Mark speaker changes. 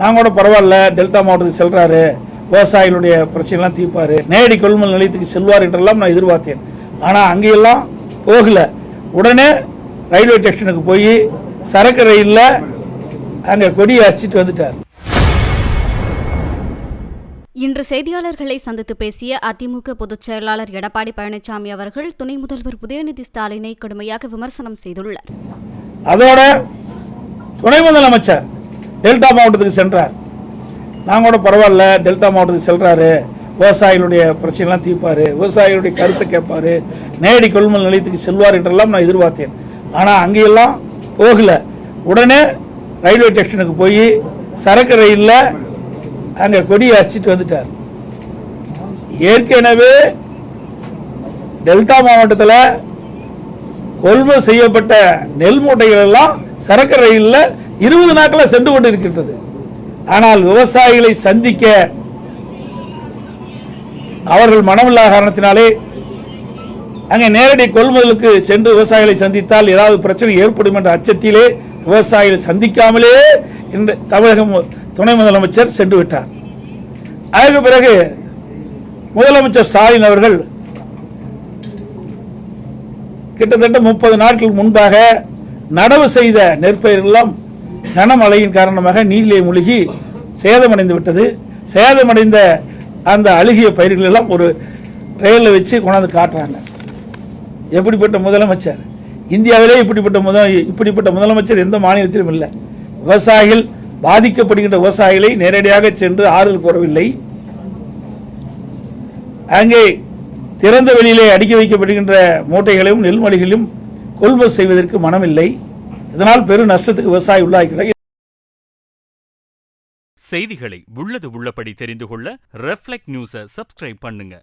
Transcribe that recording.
Speaker 1: நான் கூட பரவாயில்ல, டெல்டா மாவட்டத்துக்கு செல்றாரு, விவசாயிகளுடைய பிரச்சனைலாம் தீர்ப்பாரு, நேரடி கொள்முதல் நிலையத்துக்கு செல்வார் என்றெல்லாம் நான் எதிர்பார்த்தேன். ஆனால் அங்கெல்லாம் போகல. உடனே ரயில்வே ஸ்டேஷனுக்கு போய் சரக்கு ரயிலில் அங்கே கொடியை அடிச்சிட்டு வந்துட்டார்.
Speaker 2: இன்று செய்தியாளர்களை சந்தித்து பேசிய அதிமுக பொதுச் செயலாளர் எடப்பாடி பழனிசாமி அவர்கள் துணை முதல்வர் உதயநிதி ஸ்டாலினை கடுமையாக விமர்சனம் செய்துள்ளார்.
Speaker 1: அதோட துணை முதலமைச்சர் டெல்டா மாவட்டத்துக்கு சென்றார். நான் கூட பரவாயில்ல, டெல்டா மாவட்டத்துக்கு செல்றாரு, விவசாயிகளுடைய பிரச்சனைலாம் தீர்ப்பாரு, விவசாயிகளுடைய கருத்தை கேட்பாரு, நேரடி கொள்முதல் நிலையத்துக்கு செல்வார் என்றெல்லாம் நான் எதிர்பார்த்தேன். ஆனால் அங்கெல்லாம் போகல. உடனே ரயில்வே ஸ்டேஷனுக்கு போய் சரக்கு ரயிலில் அங்கே கொடியை அடிச்சிட்டு வந்துட்டார். ஏற்கனவே டெல்டா மாவட்டத்தில் கொள்முதல் செய்யப்பட்ட நெல் மூட்டைகள் எல்லாம் சரக்கு ரயிலில் 20 நாட்களில் சென்று கொண்டு இருக்கின்றது. ஆனால் விவசாயிகளை சந்திக்க அவர்கள் மனமில்லா காரணத்தினாலே அங்கே நேரடி கொள்முதலுக்கு சென்று விவசாயிகளை சந்தித்தால் ஏதாவது பிரச்சனை ஏற்படும் என்ற அச்சத்திலே விவசாயிகளை சந்திக்காமலே இன்று தமிழக துணை முதலமைச்சர் சென்று விட்டார். அதற்கு பிறகு முதலமைச்சர் ஸ்டாலின் அவர்கள் கிட்டத்தட்ட 30 நாட்கள் முன்பாக நடவு செய்த நெற்பயிரெல்லாம் கனமழையின் காரணமாக நீரிலே மூழ்கி சேதமடைந்து விட்டது. சேதமடைந்த அந்த அழுகிய பயிர்கள் எல்லாம் ஒரு ரயிலில் வச்சு கொண்டாந்து காட்டுறாங்க. எப்படிப்பட்ட முதலமைச்சர்! இந்தியாவிலே இப்படிப்பட்ட முதலமைச்சர் எந்த மாநிலத்திலும் இல்லை. விவசாயிகள் பாதிக்கப்படுகின்ற விவசாயிகளை நேரடியாக சென்று ஆறுதல் கூறவில்லை. அங்கே திறந்த வெளியிலே அடுக்கி வைக்கப்படுகின்ற மூட்டைகளையும் நெல்மணிகளையும் கொள்முதல் செய்வதற்கு மனமில்லை. இதனால் பெரும் நஷ்டத்துக்கு விவசாயி உள்ளாகிறார்.
Speaker 3: செய்திகளை உள்ளது உள்ளபடி தெரிந்து கொள்ள ரெஃப்ளெக்ட் நியூஸை சப்ஸ்கிரைப் பண்ணுங்க.